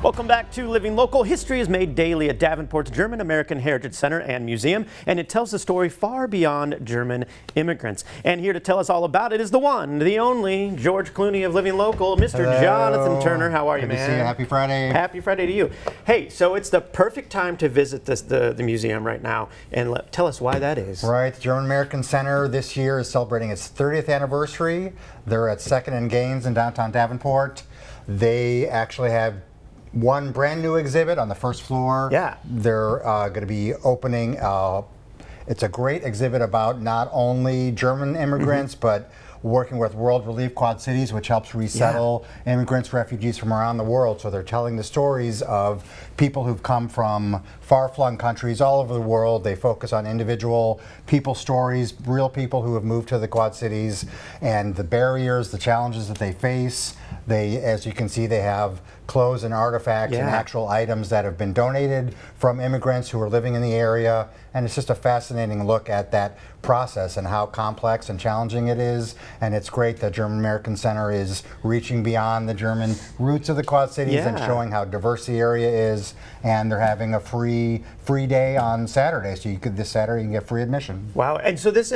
Welcome back to Living Local. History is made daily at Davenport's German American Heritage Center and Museum, and it tells the story far beyond German immigrants. And here to tell us all about it is the one, the only, George Clooney of Living Local, Mr. Hello. Jonathan Turner. How are you, Good man? to see you. Happy Friday. Happy Friday to you. Hey, so it's the perfect time to visit the museum right now, and tell us why that is. Right, the German American Center this year is celebrating its 30th anniversary. They're at 2nd and Gaines in downtown Davenport. They actually have one brand new exhibit on the first floor. Yeah. They're going to be opening, it's a great exhibit about not only German immigrants, but working with World Relief Quad Cities, which helps resettle immigrants, refugees from around the world. So they're telling the stories of people who've come from far-flung countries all over the world. They focus on individual people stories, real people who have moved to the Quad Cities, and the barriers, the challenges that they face. They, as you can see, they have clothes and artifacts and actual items that have been donated from immigrants who are living in the area. And it's just a fascinating look at that process and how complex and challenging it is. And it's great that German American Center is reaching beyond the German roots of the Quad Cities and showing how diverse the area is. And they're having a free day on Saturday, so this Saturday you can get free admission. Wow, and so this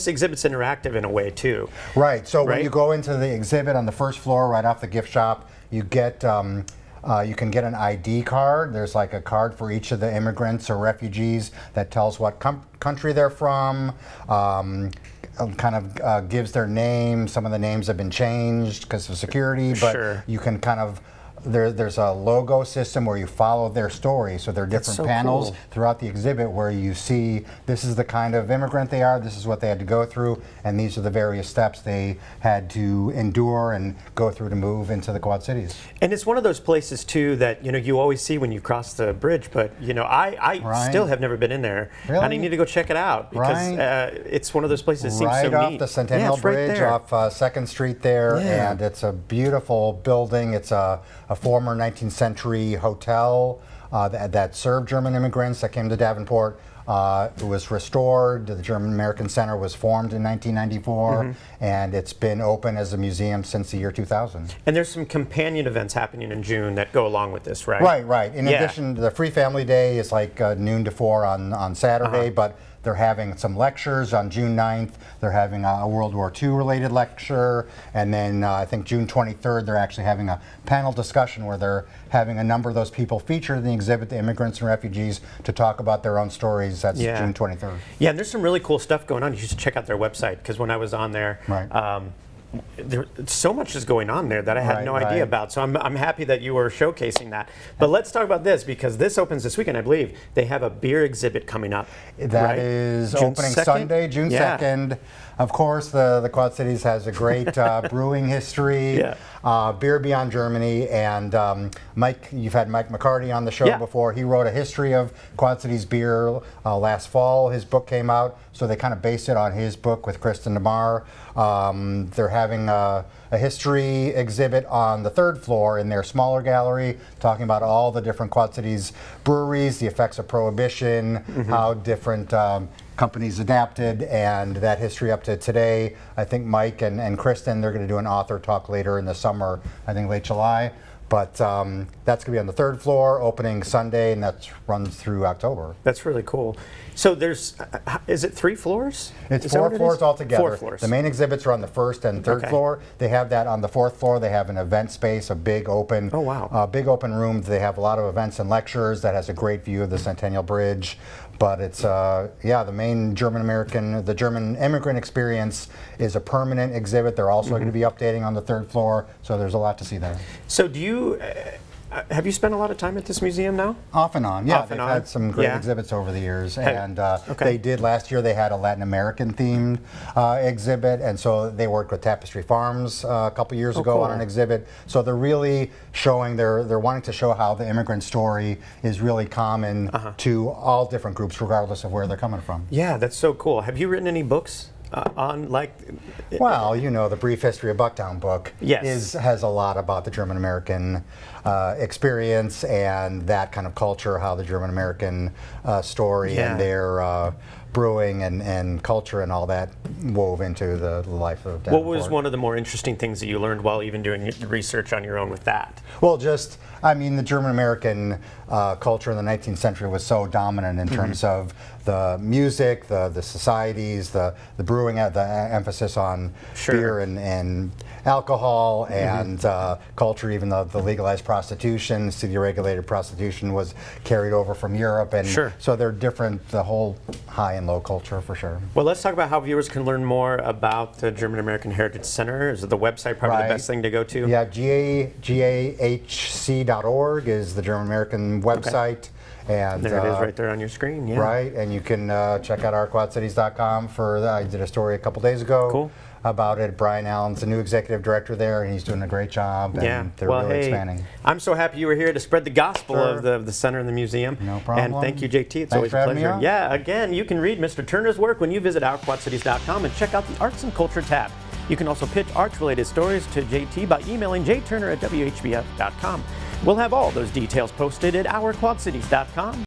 exhibit's interactive in a way too. Right. So when you go into the exhibit on the first floor, right off the gift shop, you get. You can get an ID card. There's like a card for each of the immigrants or refugees that tells what country they're from, kind of gives their name. Some of the names have been changed because of security, but you can kind of, there's a logo system where you follow their story. So there are different panels throughout the exhibit where you see this is the kind of immigrant they are, this is what they had to go through, and these are the various steps they had to endure and go through to move into the Quad Cities. And it's one of those places too that you always see when you cross the bridge, but I still have never been in there, and I need to go check it out because it's one of those places that seems so neat. Right off the Centennial Bridge, off 2nd Street there, and it's a beautiful building. It's a former 19th century hotel that served German immigrants that came to Davenport. It was restored. The German American Center was formed in 1994, and it's been open as a museum since the year 2000. And there's some companion events happening in June that go along with this, right? Right. In addition, the Free Family Day is like noon to 4 on Saturday, but they're having some lectures on June 9th. They're having a World War II related lecture. And then I think June 23rd, they're actually having a panel discussion where they're having a number of those people featured in the exhibit, the immigrants and refugees, to talk about their own stories. That's June 23rd. Yeah, and there's some really cool stuff going on. You should check out their website, because when I was on there, so much is going on there that I had no idea about. So I'm happy that you were showcasing that. But let's talk about this, because this opens this weekend, I believe. They have a beer exhibit coming up. That is opening Sunday, June 2nd. Of course, the Quad Cities has a great brewing history, beer beyond Germany, and Mike, you've had Mike McCarty on the show before. He wrote a history of Quad Cities beer last fall. His book came out, so they kind of based it on his book with Kristen DeMar. They're having a history exhibit on the 3rd floor in their smaller gallery, talking about all the different Quad Cities breweries, the effects of Prohibition, how different companies adapted, and that history up to today. I think Mike and Kristen, they're going to do an author talk later in the summer, I think late July. But that's going to be on the 3rd floor, opening Sunday, and that runs through October. That's really cool. So there's, is it 3 floors? It's 4 floors altogether. 4 floors. The main exhibits are on the 1st and 3rd floor. They have that on the 4th floor. They have an event space, a big open, big open room. They have a lot of events and lectures that has a great view of the Centennial Bridge. But it's, the main the German immigrant experience is a permanent exhibit. They're also going to be updating on the 3rd floor, so there's a lot to see there. So do you, have you spent a lot of time at this museum now? Off and on, They've had some great exhibits over the years. And they did, last year they had a Latin American themed exhibit, and so they worked with Tapestry Farms a couple years ago on an exhibit. So they're really showing, they're wanting to show how the immigrant story is really common to all different groups, regardless of where they're coming from. Yeah, that's so cool. Have you written any books? Well, the Brief History of Bucktown book has a lot about the German American experience and that kind of culture, how the German-American story Yeah. and their brewing and culture and all that wove into the life of Davenport. What was one of the more interesting things that you learned while even doing research on your own with that? Well, I mean, the German-American culture in the 19th century was so dominant in terms of the music, the societies, the brewing, the emphasis on beer and alcohol and culture. Even the legalized prostitution, city-regulated prostitution was carried over from Europe, and so they're different. The whole high and low culture, for sure. Well, let's talk about how viewers can learn more about the German American Heritage Center. Is the website probably the best thing to go to? Yeah, gahc.org is the German American website. And there it is right there on your screen. Yeah. Right, and you can check out ourquadcities.com for that. I did a story a couple days ago about it. Brian Allen's the new executive director there, and he's doing a great job. And they're really expanding. I'm so happy you were here to spread the gospel of the center and the museum. No problem. And thank you, JT. It's always a pleasure. Yeah, again, you can read Mr. Turner's work when you visit ourquadcities.com and check out the Arts and Culture tab. You can also pitch arts-related stories to JT by emailing jturner@whbf.com. We'll have all those details posted at ourquadcities.com.